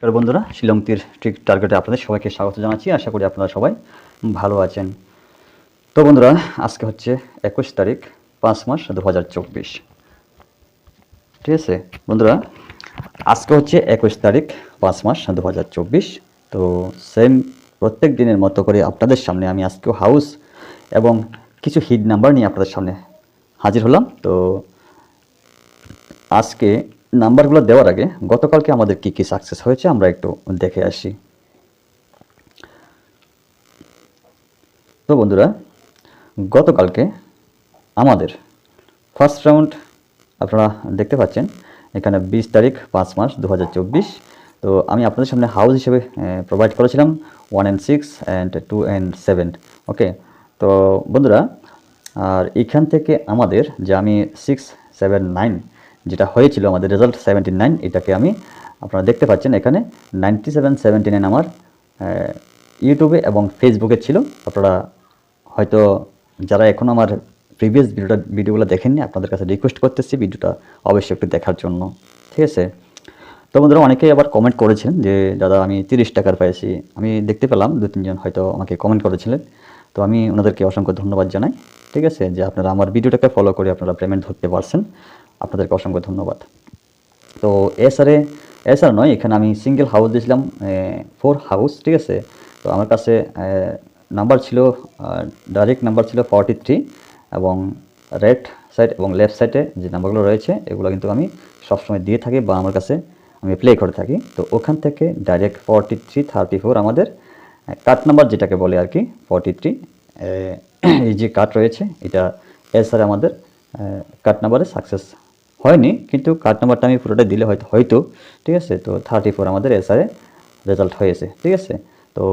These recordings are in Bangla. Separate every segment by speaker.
Speaker 1: নমস্কার বন্ধুরা, শিলংতীর ট্রিক টার্গেটে আপনাদের সবাইকে স্বাগত জানাচ্ছি। আশা করি আপনারা সবাই ভালো আছেন। তো বন্ধুরা, আজকে হচ্ছে 21 তারিখ 5 মাস 2024। ঠিক আছে বন্ধুরা, আজকে হচ্ছে 21 তারিখ 5 মাস 2024। তো সেম প্রত্যেক দিনের মতো করে আপনাদের সামনে আমি আজকেও হাউস এবং কিছু হিট নাম্বার নিয়ে আপনাদের সামনে হাজির হলাম। তো আজকে নাম্বারগুলো দেওয়ার আগে গতকালকে আমাদের কি কি সাকসেস হয়েছে আমরা একটু দেখে আসি। তো বন্ধুরা, গতকালকে আমাদের ফার্স্ট রাউন্ড আপনারা দেখতে পাচ্ছেন এখানে 20 তারিখ 5 মাস 2024। তো আমি আপনাদের সামনে হাউস হিসেবে প্রোভাইড করেছিলাম 1 and 6 and 2 and 7। ওকে, তো বন্ধুরা, আর এখান থেকে আমাদের যে আমি 6, 7, 9 যেটা হয়েছিল আমাদের রেজাল্ট 79, এটাকে আমি আপনারা দেখতে পাচ্ছেন এখানে 97, 79 আমার ইউটিউবে এবং ফেসবুকে ছিল। আপনারা হয়তো যারা এখন আমার প্রিভিয়াস ভিডিওগুলো দেখেননি, আপনাদের কাছে রিকোয়েস্ট করতেছি ভিডিওটা অবশ্যই একটু দেখার জন্য। ঠিক আছে, তো বন্ধুরা, অনেকেই আবার কমেন্ট করেছেন যে দাদা আমি 30 টাকার পাইছি। আমি দেখতে পেলাম 2-3 জন হয়তো আমাকে কমেন্ট করেছিলেন। তো আমি ওনাদেরকে অসংখ্য ধন্যবাদ জানাই। ঠিক আছে, যে আপনারা আমার ভিডিওটাকে ফলো করে আপনারা পেমেন্ট ধরতে পারছেন, আপনাদেরকে অসংখ্য ধন্যবাদ। তো এসআর নয়, এখানে আমি সিঙ্গেল হাউস দিয়েছিলাম 4 হাউস। ঠিক আছে, তো আমার কাছে নাম্বার ছিল, ডাইরেক্ট নাম্বার ছিল 43 এবং রাইট সাইড এবং লেফট সাইডে যে নাম্বারগুলো রয়েছে এগুলো কিন্তু আমি সবসময় দিয়ে থাকি বা আমার কাছে আমি প্লে করে থাকি। তো ওখান থেকে ডাইরেক্ট 43, 34 আমাদের কাট নাম্বার যেটাকে বলে আর কি 43, এই যে কাট রয়েছে এটা এসআর আমাদের কাট নাম্বারে সাকসেস হয়নি, কিন্তু কার্ড নাম্বারটা আমি পুরোটা দিলে হয়তো ঠিক আছে। তো 34 আমাদের এসআরে রেজাল্ট হয়েছে। ঠিক আছে, তো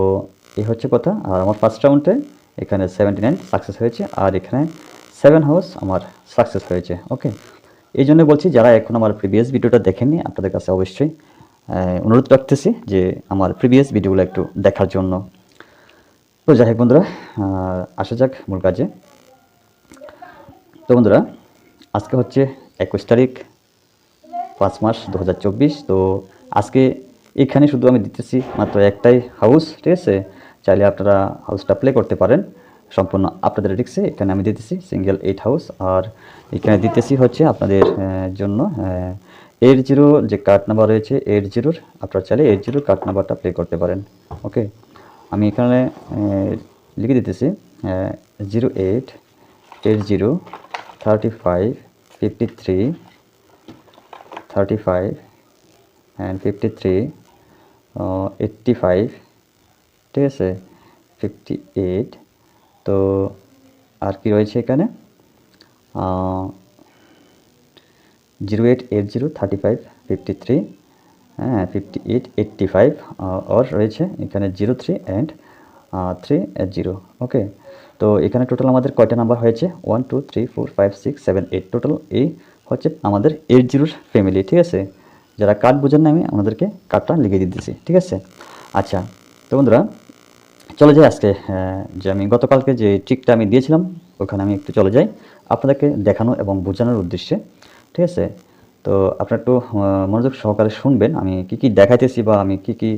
Speaker 1: এই হচ্ছে কথা। আর আমার ফার্স্ট রাউন্ডে এখানে 79 সাকসেস হয়েছে আর এখানে 7 হাউস আমার সাকসেস হয়েছে। ওকে, এই জন্য বলছি যারা এখন আমার প্রিভিয়াস ভিডিওটা দেখেননি আপনাদের কাছে অবশ্যই অনুরোধ রাখতেছি যে আমার প্রিভিয়াস ভিডিওগুলো একটু দেখার জন্য। তো যাই হোক বন্ধুরা, আসা যাক মূল কাজে। তো বন্ধুরা, আজকে হচ্ছে 21 তারিখ 5 মাস 2024। তো আজকে এখানে শুধু আমি দিতেছি মাত্র একটাই হাউস। ঠিক আছে, চাইলে আপনারা হাউসটা প্লে করতে পারেন সম্পূর্ণ আপনাদের রিক্সে। এখানে আমি দিতেছি সিঙ্গেল 8 হাউস আর এখানে দিতেছি হচ্ছে আপনাদের জন্য 80 যে কার্ড নাম্বার রয়েছে 80, আপনারা চাইলে 80 কার্ড নাম্বারটা প্লে করতে পারেন। ওকে, আমি এখানে লিখে দিতেছি 08, 80, 35, 53, 35 and 53, 85, ঠিক আছে, 58। তো আর কি রয়েছে এখানে 08, 80, 35, 53, হ্যাঁ 58, 85 আর রয়েছে এখানে 03 and 30। ওকে, তো এখানে টোটাল আমাদের কয়টা নাম্বার হয়েছে 1, 2, 3, 4, 5, 6, 7, 8 টোটাল এই হচ্ছে আমাদের 80 ফ্যামিলি। ঠিক আছে, যারা কার্ড বোঝেন না আমি আমাদেরকে কার্ডটা লিখে দিতেছি। ঠিক আছে, আচ্ছা, তো বন্ধুরা চলে যাই আজকে যে আমি গতকালকে যে ট্রিকটা আমি দিয়েছিলাম ওখানে আমি একটু চলে যাই আপনাদেরকে দেখানো এবং বোঝানোর উদ্দেশ্যে। ঠিক আছে, তো আপনারা একটু মনোযোগ সহকারে শুনবেন আমি কি কি দেখাইতেছি বা আমি কি কি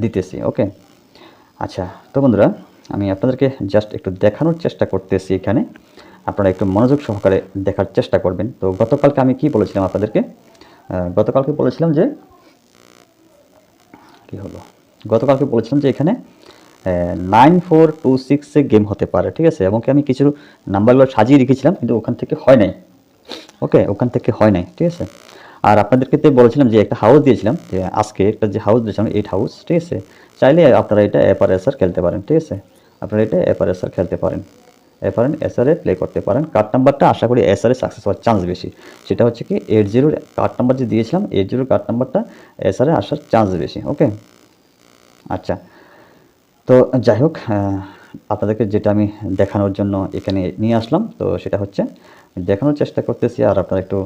Speaker 1: দিতেছি। ওকে, আচ্ছা, তো বন্ধুরা আমি আপনাদেরকে জাস্ট একটু দেখানোর চেষ্টা করতেছি এখানে, আপনারা একটু মনোযোগ সহকারে দেখার চেষ্টা করবেন। তো গতকালকে আমি কি বলেছিলাম আপনাদেরকে, গতকালকে বলেছিলাম যে কি হলো, গতকালকে বলেছিলাম যে এখানে 9426 গেম হতে পারে। ঠিক আছে, এবং আমি কিছু নাম্বারগুলো সাজিয়ে রেখেছিলাম কিন্তু ওখান থেকে হয় নাই। ওকে, ওখান থেকে হয় নাই। ঠিক আছে, আর আপনাদেরকে তো বলেছিলাম যে একটা হাউস দিয়েছিলাম, যে আজকে একটা যে হাউস দিয়েছিলাম 8 হাউস। ঠিক আছে, চাইলে আপনারা এটা এপারেসার খেলতে পারেন। ঠিক আছে, আপনারা এটা এপারেসার খেলতে পারেন, এসআরে প্লে করতে পারেন। কার্ড নাম্বারটা আশা করি এসআরে সাকসেস হওয়ার চান্স বেশি। সেটা হচ্ছে কি 80 কার্ড নাম্বার যে দিয়েছিলাম 80 কার্ড নাম্বারটা এসআরে আসার চান্স বেশি। ওকে, আচ্ছা, তো যাই হোক, আপনাদেরকে যেটা আমি দেখানোর জন্য এখানে নিয়ে আসলাম তো সেটা হচ্ছে দেখানোর চেষ্টা করতেছি আর আপনারা একটু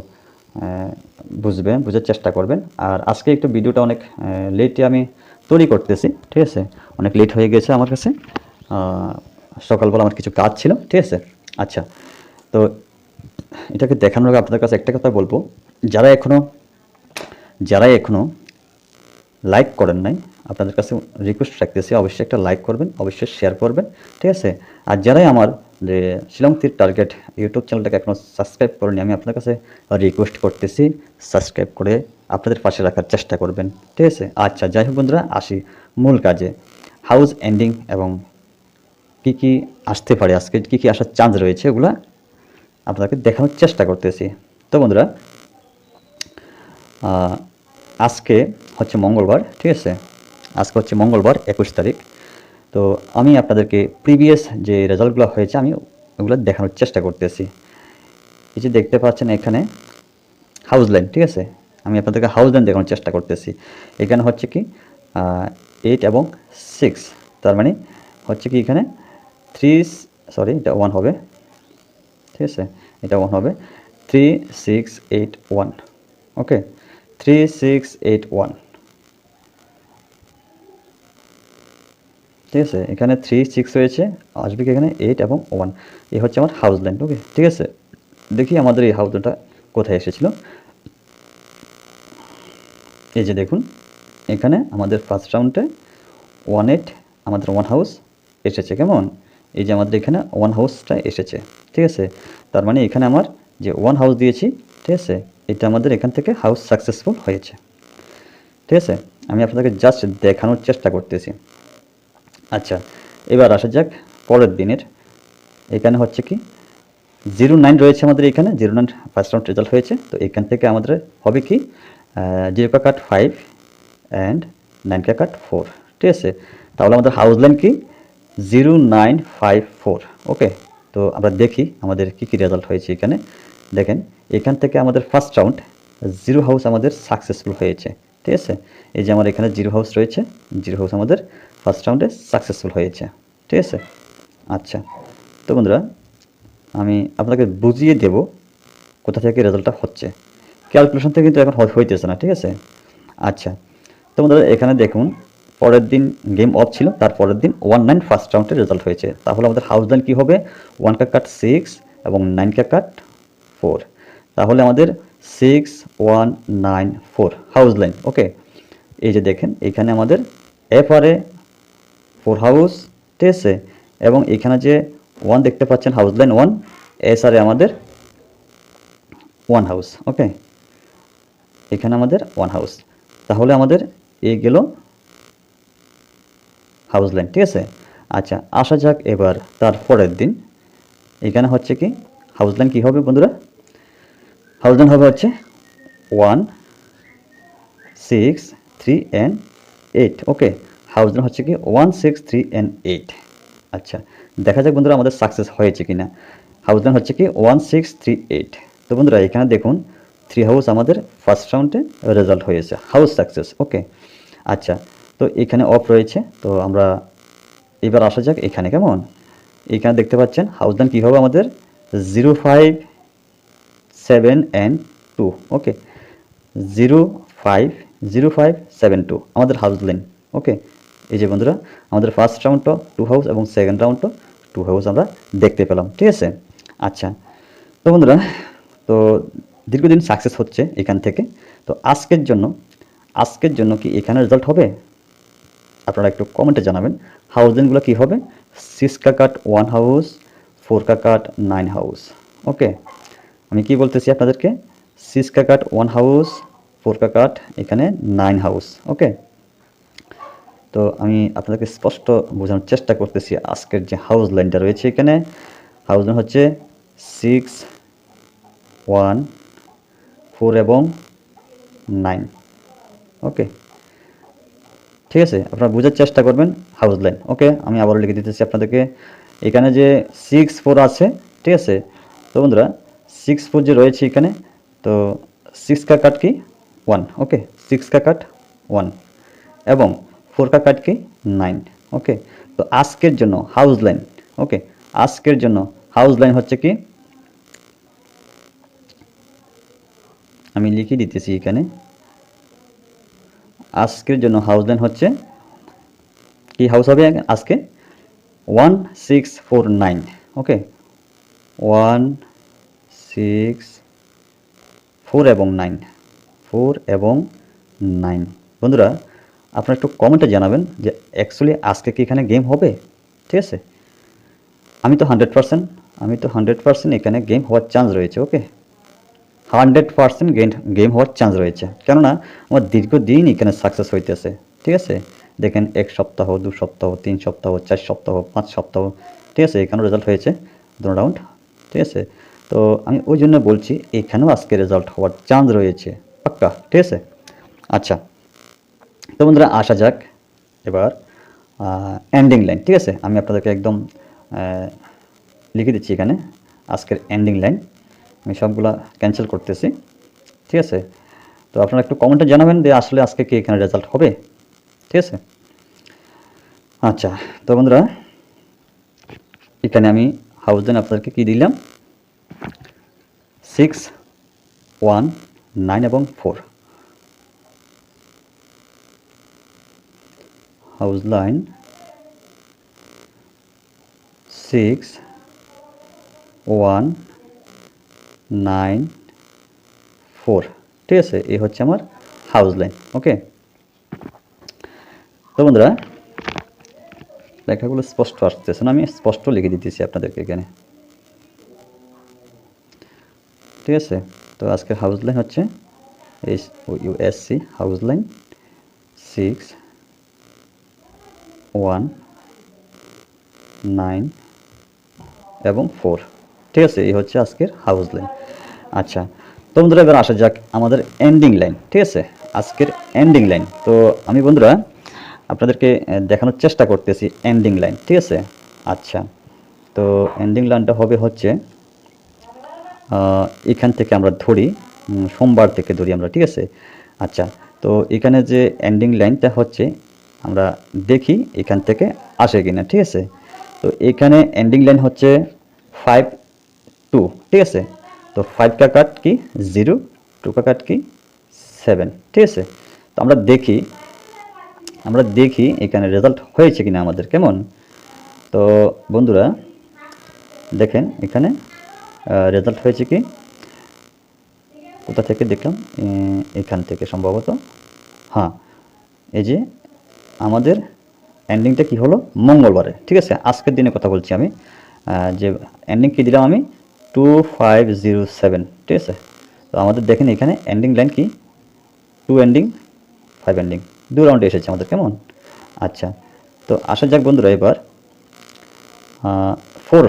Speaker 1: বোঝার চেষ্টা করবেন। আর আজকে একটু ভিডিওটা অনেক লেটে আমি তৈরি করতেছি। ঠিক আছে, অনেক লেট হয়ে গেছে আমার কাছে, সকালবেলা আমার কিছু কাজ ছিল। ঠিক আছে, আচ্ছা, তো এটাকে দেখানোর আগে আপনাদের কাছে একটা কথা বলবো, যারা এখনও লাইক করেন নাই, আপনাদের কাছে রিকোয়েস্ট রাখতেছি অবশ্যই একটা লাইক করবেন, অবশ্যই শেয়ার করবেন, ঠিক আছে। আর যারাই আমার যে শিলং তীর টার্গেট ইউটিউব চ্যানেলটাকে এখনও সাবস্ক্রাইব করেনি, আমি আপনার কাছে রিকোয়েস্ট করতেছি সাবস্ক্রাইব করে আপনাদের পাশে রাখার চেষ্টা করবেন, ঠিক আছে। আচ্ছা, যাই হোক বন্ধুরা, আসি মূল কাজে। হাউস এন্ডিং এবং কি কি আসতে পারে, আজকে কি কি আসার চান্স রয়েছে, ওগুলো আপনাদেরকে দেখানোর চেষ্টা করতেছি। তো বন্ধুরা, আজকে হচ্ছে মঙ্গলবার, ঠিক আছে। আজকে হচ্ছে মঙ্গলবার 21 তারিখ। তো আমি আপনাদেরকে প্রিভিয়াস যে রেজাল্টগুলো হয়েছে আমি ওগুলো দেখানোর চেষ্টা করতেছি। এই যে দেখতে পাচ্ছেন এখানে হাউস লাইন, ঠিক আছে। আমি আপনাদেরকে হাউস লাইন দেখানোর চেষ্টা করতেছি। এখানে হচ্ছে কি 8 এবং 6, তার মানে হচ্ছে কি এখানে 3, সরি এটা 1 হবে, ঠিক আছে, এটা 1 হবে 3 6 8 1, ওকে 3 6 8 1, ঠিক আছে। এখানে 3 6 হয়েছে, আসবে কি এখানে 8 এবং 1, এই হচ্ছে আমার হাউস লাইন, ওকে, ঠিক আছে। দেখি আমাদের এই হাউস লাইনটা কোথায় এসেছিল। এই যে দেখুন, এখানে আমাদের ফার্স্ট রাউন্ডে 1 8 আমাদের 1 হাউস এসেছে, কেমন, এই যে আমাদের এখানে 1 হাউসটা এসেছে, ঠিক আছে। তার মানে এখানে আমার যে 1 হাউস দিয়েছি, ঠিক আছে, এটা আমাদের এখান থেকে হাউস সাকসেসফুল হয়েছে, ঠিক আছে। আমি আপনাদেরকে জাস্ট দেখানোর চেষ্টা করতেছি। আচ্ছা, এবার আসা যাক পরের দিনের। এখানে হচ্ছে কি 09 রয়েছে আমাদের, এখানে 09 ফার্স্ট রাউন্ড রেজাল্ট হয়েছে। তো এখান থেকে আমাদের হবে কি 0 কাট 5 অ্যান্ড 9 কাট 4, ঠিক আছে। তাহলে আমাদের হাউস লাইন কি 0954, ওকে। তো আমরা দেখি আমাদের কী কী রেজাল্ট হয়েছে। এখানে দেখেন, এখান থেকে আমাদের ফার্স্ট রাউন্ড 0 হাউস আমাদের সাকসেসফুল হয়েছে, ঠিক আছে। এই যে আমার এখানে 0 হাউস রয়েছে, 0 হাউস আমাদের ফার্স্ট রাউন্ডে সাকসেসফুল হয়েছে, ঠিক আছে। আচ্ছা, তো বন্ধুরা, আমি আপনাকে বুঝিয়ে দেব কোথা থেকে রেজাল্টটা হচ্ছে। ক্যালকুলেশন থেকে কিন্তু এখন হইতেছে না, ঠিক আছে। আচ্ছা, তো বন্ধুরা এখানে দেখুন, পরের দিন গেম অফ ছিল, তার পরের দিন 19 ফার্স্ট রাউন্ডের রেজাল্ট হয়েছে। তাহলে আমাদের হাউস লাইন কী হবে 1 কাট 6 এবং 9 কাট 4, তাহলে আমাদের 6 1 9 4 হাউস লাইন, ওকে। এই যে দেখেন এখানে আমাদের এফআরএ 4 হাউস, ঠিক আছে, এবং এখানে যে 1 দেখতে পাচ্ছেন হাউস লাইন 1, এসআরএ আমাদের 1 হাউস, ওকে, এখানে আমাদের 1 হাউস। তাহলে আমাদের এই গেল হাউস লাইন, ঠিক আছে। আচ্ছা, আসা যাক এবার তার পরের দিন। এখানে হচ্ছে কি হাউস লাইন কী হবে বন্ধুরা, হাউস লাইন হবে হচ্ছে 1 6 3 and 8, ওকে। হাউস লাইন হচ্ছে কি 1 6 3 and 8। আচ্ছা, দেখা যাক বন্ধুরা আমাদের সাকসেস হয়েছে কি না। হাউস লাইন হচ্ছে কি 1 6 3 8। তো বন্ধুরা এখানে দেখুন 3 হাউস আমাদের ফার্স্ট রাউন্ডে রেজাল্ট হয়েছে, হাউস সাকসেস, ওকে। আচ্ছা, তো এখানে অফ রয়েছে। তো আমরা এবার আসা যাক এখানে, কেমন, এখানে দেখতে পাচ্ছেন হাউস লাইন কী হবে আমাদের 0 5 7 and 2, ওকে 0 5 0 5 7 2 আমাদের হাউস লাইন, ওকে। এই যে বন্ধুরা আমাদের ফার্স্ট রাউন্ডটা 2 হাউস এবং সেকেন্ড রাউন্ডটা 2 হাউস আমরা দেখতে পেলাম, ঠিক আছে। আচ্ছা, তো বন্ধুরা, তো দীর্ঘদিন সাকসেস হচ্ছে এখান থেকে। তো আজকের জন্য কি এখানে রেজাল্ট হবে, আপনারা একটু কমেন্টে জানাবেন। হাউস লাইনগুলো কী হবে 6 কাট 1 হাউস, 4 কাট 9 হাউস, ওকে। আমি কি বলতেছি আপনাদেরকে 6 কাট 1 হাউস, 4 কাট এখানে 9 হাউস, ওকে। তো আমি আপনাদেরকে স্পষ্ট বোঝানোর চেষ্টা করতেছি। আজকের যে হাউস লাইনটা রয়েছে এখানে হাউস লাইন হচ্ছে 6 1 4 এবং 9, ওকে, ঠিক আছে। আপনারা বোঝার চেষ্টা করবেন হাউস লাইন, ওকে। আমি আবারও লিখে দিতেছি আপনাদেরকে, এখানে যে 6 4 আছে, ঠিক আছে। তো বন্ধুরা 6 4 যে রয়েছে এখানে, তো 6 কাট কি 1, ওকে, 6 কাট 1 এবং 4 কাট কি 9, ওকে। তো আজকের জন্য হাউস লাইন, ওকে, আজকের জন্য হাউস লাইন হচ্ছে কি, আমি লিখে দিতেছি এখানে, আজকের জন্য হাউস লাইন হচ্ছে কি হাউস হবে আজকে 1 6 4 9, ওকে 1 6 4 এবং 9, 4 এবং 9। বন্ধুরা আপনারা একটু কমেন্টে জানাবেন যে অ্যাকচুয়ালি আজকে কি এখানে গেম হবে, ঠিক আছে। আমি তো 100% এখানে গেম হওয়ার চান্স রয়েছে, ওকে। 100% গেম হওয়ার চান্স রয়েছে, কেননা আমার দীর্ঘদিন এখানে সাকসেস হইতেছে, ঠিক আছে। দেখেন 1 সপ্তাহ, 2 সপ্তাহ, 3 সপ্তাহ, 4 সপ্তাহ, 5 সপ্তাহ, ঠিক আছে, এখানেও রেজাল্ট হয়েছে 2 রাউন্ড, ঠিক আছে। তো আমি ওই জন্য বলছি এখানেও আজকে রেজাল্ট হওয়ার চান্স রয়েছে পাক্কা, ঠিক আছে। আচ্ছা, তো বন্ধুরা আসা যাক এবার এন্ডিং লাইন, ঠিক আছে। আমি আপনাদেরকে একদম লিখে দিচ্ছি এখানে আজকের এন্ডিং লাইন। আমি সবগুলা ক্যান্সেল করতেছি, ঠিক আছে। তো আপনারা একটু কমেন্টে জানাবেন যে আসলে আজকে কি এখানে রেজাল্ট হবে, ঠিক আছে। আচ্ছা, তো বন্ধুরা এখানে আমি হাউস লাইন আপনাদেরকে কি দিলাম, 6, 1, 9 এবং 4 হাউস লাইন 6, 1, 9, 4, ঠিক আছে। এই হচ্ছে আমার হাউস লাইন, ওকে। তো বন্ধুরা লেখাগুলো স্পষ্ট আসতেছে না, আমি স্পষ্ট লিখে দিতেছি আপনাদেরকে এখানে, ঠিক আছে। তো আজকের হাউস লাইন হচ্ছে HOUSC হাউস লাইন 6, 1, 9 এবং 4, ঠিক আছে। এই হচ্ছে আজকের হাউস লাইন। আচ্ছা, তো বন্ধুরা এবার আসা যাক আমাদের এন্ডিং লাইন, ঠিক আছে, আজকের এন্ডিং লাইন। তো আমি বন্ধুরা আপনাদেরকে দেখানোর চেষ্টা করতেছি এন্ডিং লাইন, ঠিক আছে। আচ্ছা, তো এন্ডিং লাইনটা হবে হচ্ছে এখান থেকে আমরা ধরি, সোমবার থেকে ধরি আমরা, ঠিক আছে। আচ্ছা, তো এখানে যে এন্ডিং লাইনটা হচ্ছে আমরা দেখি এখান থেকে আসে কিনা, ঠিক আছে। তো এখানে এন্ডিং লাইন হচ্ছে 5, 2, ঠিক আছে। তো 5 का কাট কি 0, 2 का কাট কি 7, ঠিক আছে। তো আমরা দেখি এখানে রেজাল্ট হয়েছে কিনা আমাদের, কেমন। তো বন্ধুরা দেখেন এখানে রেজাল্ট হয়েছে কি, কোথা থেকে দেখলাম, এখান থেকে সম্ভবত, হ্যাঁ, এই যে আমাদের এন্ডিংটা কি হলো মঙ্গলবারে, ঠিক আছে। আজকের দিনে কথা বলছি আমি, যে এন্ডিং কি দিলাম আমি 2507, ঠিক আছে। তো আমাদের দেখেন এখানে এন্ডিং লাইন কি 2 এন্ডিং 5 এন্ডিং 2 রাউন্ডে এসেছে আমাদের, কেমন। আচ্ছা, তো আসা যাক বন্ধুরা এবার 4,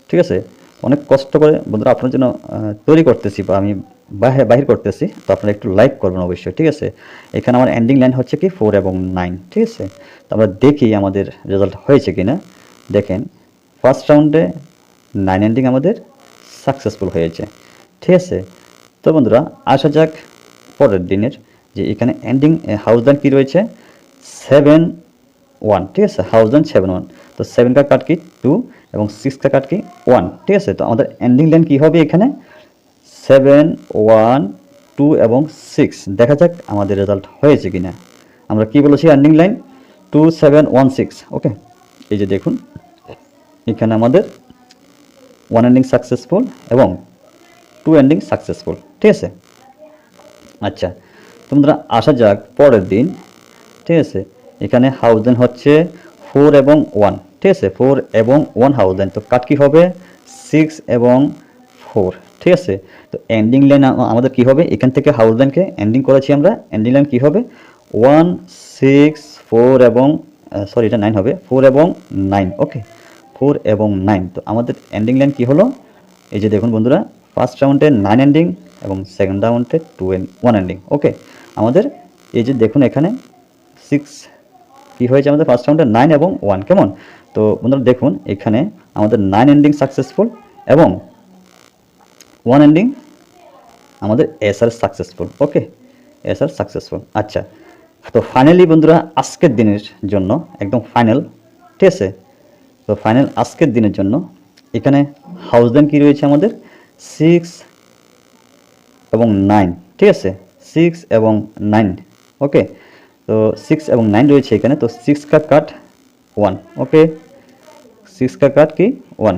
Speaker 1: ঠিক আছে। অনেক কষ্ট করে বন্ধুরা আপনার জন্য তৈরি করতেছি বা আমি বাহির করতেছি, তো আপনারা একটু লাইক করবেন অবশ্যই, ঠিক আছে। এখানে আমার এন্ডিং লাইন হচ্ছে কি 4 এবং 9, ঠিক আছে। তো আমরা দেখি আমাদের রেজাল্ট হয়েছে কিনা। দেখেন ফার্স্ট রাউন্ডে 9 এন্ডিং আমাদের সাকসেসফুল হয়েছে, ঠিক আছে। তো বন্ধুরা আসা যাক পরের দিনের, যে এখানে এন্ডিং হাউস লাইন কী রয়েছে 7, 1, ঠিক আছে। হাউস লাইন 7, 1, তো 7 का কাট কি 2 এবং 6 का কাট কি 1, ঠিক আছে। তো আমাদের এন্ডিং লাইন কী হবে এখানে 7, 1, 2 এবং 6। দেখা যাক আমাদের রেজাল্ট হয়েছে কিনা। আমরা কি বলেছি এন্ডিং লাইন 2, 7, 1, 6, ওকে। এই যে দেখুন এখানে আমাদের 1 এন্ডিং সাকসেসফুল এবং 2 এন্ডিং সাকসেসফুল, ঠিক আছে। আচ্ছা, তোমরা আসা যাক পরের দিন, ঠিক আছে। এখানে হাউস লাইন হচ্ছে 4 এবং 1, ঠিক আছে। 4 এবং 1 হাউস লাইন, তো কাট কি হবে 6 এবং 4, ঠিক আছে। তো এন্ডিং লাইন আমাদের কি হবে, এখান থেকে হাউস লাইনকে এন্ডিং করেছি আমরা, এন্ডিং লাইন কি হবে 1, 6, 4 এবং সরি এটা 9 হবে, 4 এবং 9, ওকে। 4 এবং 9, তো আমাদের এন্ডিং লাইন কি হলো, এই যে দেখুন বন্ধুরা ফার্স্ট রাউন্ডে 9 এন্ডিং এবং সেকেন্ড রাউন্ডে 1 এন্ডিং, ওকে। আমাদের এই যে দেখুন এখানে 6 কি হয়েছে আমাদের ফার্স্ট রাউন্ডে 9 এবং 1, কেমন। তো বন্ধুরা দেখুন এখানে আমাদের 9 এন্ডিং সাকসেসফুল এবং 1 এন্ডিং আমাদের এসআর সাকসেসফুল, ওকে, এসআর সাকসেসফুল। আচ্ছা, তো ফাইনালি বন্ধুরা আজকের দিনের জন্য একদম ফাইনাল, ঠিক আছে। তো ফাইনাল আজকের দিনের জন্য এখানে হাউস লাইন কী রয়েছে আমাদের 6 এবং 9, ঠিক আছে। 6 এবং 9, ওকে। তো 6 এবং 9 রয়েছে এখানে, তো 6 का কাট 1, ওকে। 6 का কাট কি 1,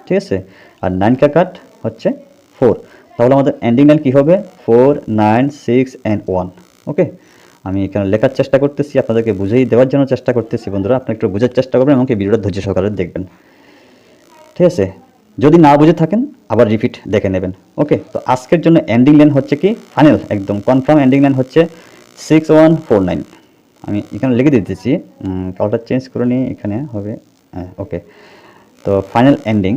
Speaker 1: ঠিক আছে। আর 9 का কাট হচ্ছে 4, তাহলে আমাদের এন্ডিং লাইন কী হবে 4, 9, 6 and 1, ওকে। আমি এখানে লেখার চেষ্টা করতেছি, আপনাদেরকে বুঝিয়ে দেওয়ার জন্য চেষ্টা করতেছি। বন্ধুরা আপনারা একটু বোঝার চেষ্টা করবেন এবং ভিডিওটা ধৈর্য সহকারে দেখবেন, ঠিক আছে? যদি না বুঝে থাকেন আবার রিপিট দেখে নেবেন। ওকে, তো আজকের জন্য এন্ডিং লাইন হচ্ছে কি ফাইনাল একদম কনফার্ম এন্ডিং লাইন হচ্ছে 6149। আমি এখানে লিখে দিতেছি, কালারটা চেঞ্জ করে নিয়ে এখানে হবে। হ্যাঁ, ওকে। তো ফাইনাল এন্ডিং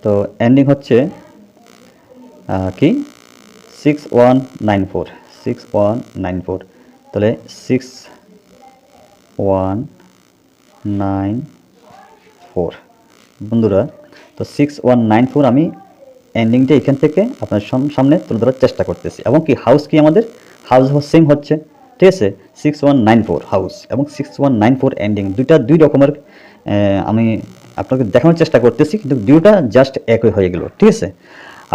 Speaker 1: তো এন্ডিং হচ্ছে কি 6194 6194। তাহলে 6194 বন্ধুরা। তো 6194 আমি এন্ডিংটা এখান থেকে আপনার সামনে তুলে ধরার চেষ্টা করতেছি। এবং কি হাউস কি আমাদের হাউস সেম হচ্ছে, ঠিক আছে? 6194 হাউস এবং 6194 এন্ডিং দুই রকমের আমি আপনাকে দেখানোর চেষ্টা করতেছি, কিন্তু দুটা জাস্ট একই হয়ে গেল, ঠিক আছে?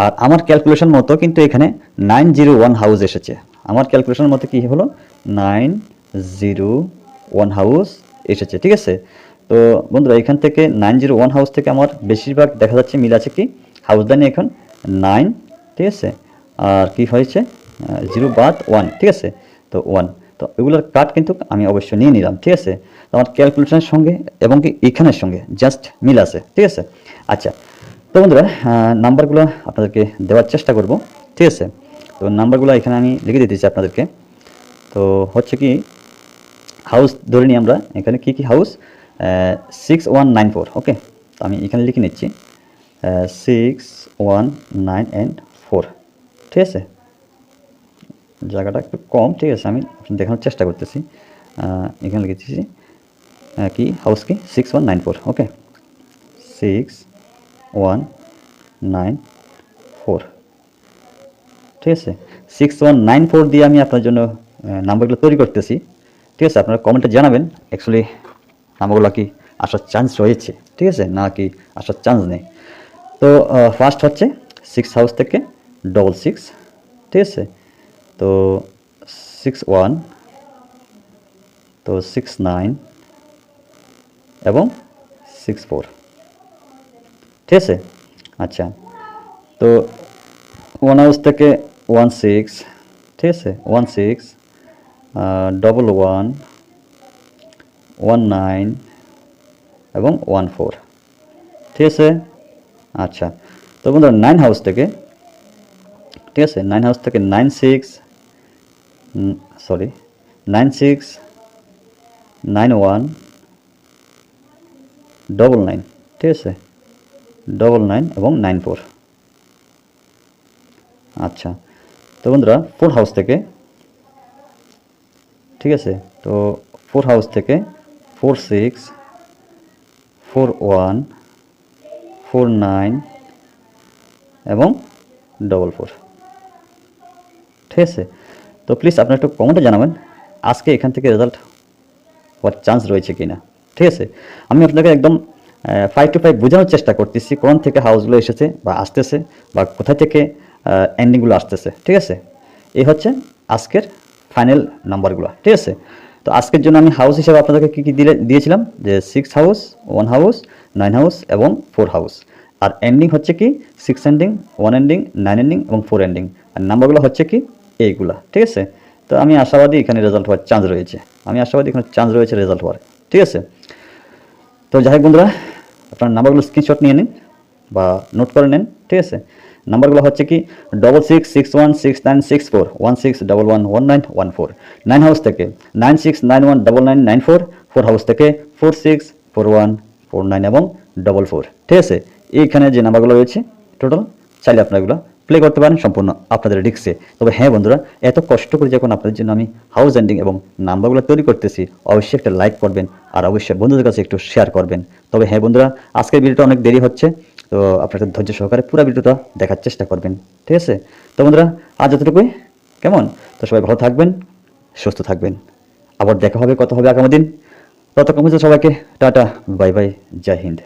Speaker 1: আর আমার ক্যালকুলেশন মতো কিন্তু এখানে 901 হাউস এসেছে। আমার ক্যালকুলেশন মতো কি হলো 901 হাউস এসেছে, ঠিক আছে? তো বন্ধুরা এখান থেকে 901 হাউস থেকে আমার বেশিরভাগ দেখা যাচ্ছে মিল আছে কি হাউস লাইনে এখন 9, ঠিক আছে? আর কি হয়েছে 0 বাদ 1, ঠিক আছে? তো 1, তো এগুলোর কাট কিন্তু আমি অবশ্যই নিয়ে নিলাম, ঠিক আছে? তো আমার ক্যালকুলেশনের সঙ্গে এবং কি এখানের সঙ্গে জাস্ট মিল আছে, ঠিক আছে? আচ্ছা, তো বন্ধুরা নাম্বারগুলো আপনাদেরকে দেওয়ার চেষ্টা করব, ঠিক আছে? তো নাম্বারগুলো এখানে আমি লিখে দিতেছি আপনাদেরকে। তো হচ্ছে কি হাউস ধরে নিই আমরা, এখানে কি কি হাউস 6194। ওকে, তো আমি এখানে লিখে নিচ্ছি 6194, ঠিক আছে? জায়গাটা একটু কম, ঠিক আছে? আমি দেখানোর চেষ্টা করতেছি। এখানে লিখেছি কি হাউস কি 6194। ওকে, 6194, ঠিক আছে? 6194 দিয়ে আমি আপনার জন্য নাম্বারগুলো তৈরি করতেছি, ঠিক আছে? আপনারা কমেন্টে জানাবেন অ্যাকচুয়ালি নাম্বারগুলো কি আসার চান্স রয়েছে, ঠিক আছে, না কি আসার চান্স নেই। তো ফার্স্ট হচ্ছে 6 হাউস থেকে 66, ঠিক আছে? তো 61, তো 69 এবং 64, ঠিক আছে? আচ্ছা, তো 1 হাউস থেকে 16, ঠিক আছে? 16, 11, 19 এবং 14, ঠিক আছে? আচ্ছা, তো বন্ধুরা 9 হাউস থেকে, ঠিক আছে? 9 হাউস থেকে 96, 96, 91, 99, ঠিক আছে? 99 এবং 94। আচ্ছা, তো বন্ধুরা 4 হাউস থেকে, ঠিক আছে? তো 4 হাউস থেকে 46, 41, 49 এবং 44, ঠিক আছে? তো প্লিজ আপনারা একটু কমেন্টে জানাবেন আজকে এখান থেকে রেজাল্ট হওয়ার চান্স রয়েছে কি না, ঠিক আছে? আমি আপনাকে একদম 5 to 5 বোঝানোর চেষ্টা করতেছি কোন থেকে হাউসগুলো এসেছে বা আসতেছে বা কোথায় থেকে এন্ডিংগুলো আসতেছে, ঠিক আছে? এই হচ্ছে আজকের ফাইনাল নাম্বারগুলো, ঠিক আছে? তো আজকের জন্য আমি হাউস হিসেবে আপনাদেরকে কী কী দিয়েছিলাম যে 6 হাউস, 1 হাউস, 9 হাউস এবং 4 হাউস। আর এন্ডিং হচ্ছে কি 6 এন্ডিং, 1 এন্ডিং, 9 এন্ডিং এবং 4 এন্ডিং। আর নাম্বারগুলো হচ্ছে কি এইগুলা, ঠিক আছে? তো আমি আশাবাদী এখানে রেজাল্ট হওয়ার চান্স রয়েছে, চান্স রয়েছে রেজাল্ট হওয়ার, ঠিক আছে? তো যাই হোক বন্ধুরা, আপনার নাম্বারগুলো স্ক্রিনশট নিয়ে নিন বা নোট করে নেন, ঠিক আছে? নাম্বারগুলো হচ্ছে কি 6661696416111914। 9 হাউস থেকে 96919994, 4 হাউস থেকে 464149 এবং 44, ঠিক আছে? এইখানে যে নাম্বারগুলো রয়েছে টোটাল চাইলে আপনারা এগুলো প্লে করতে পারেন সম্পূর্ণ আপনাদের রিক্সে। তবে হ্যাঁ বন্ধুরা, এত কষ্ট করে যখন আপনাদের জন্য আমি হাউস এন্ডিং এবং নাম্বারগুলো তৈরি করতেছি, অবশ্যই একটা লাইক করবেন আর অবশ্যই বন্ধুদের কাছে একটু শেয়ার করবেন। তবে হ্যাঁ বন্ধুরা, আজকের ভিডিওটা অনেক দেরি হচ্ছে, তো আপনারা ধৈর্য সহকারে পুরো ভিডিওটা দেখার চেষ্টা করবেন, ঠিক আছে? তো বন্ধুরা আজ এতটুকুই, কেমন? তো সবাই ভালো থাকবেন, সুস্থ থাকবেন, আবার দেখা হবে, কথা হবে আগামী দিন। ততক্ষণ সবাইকে টাটা, বাই বাই, জয় হিন্দ।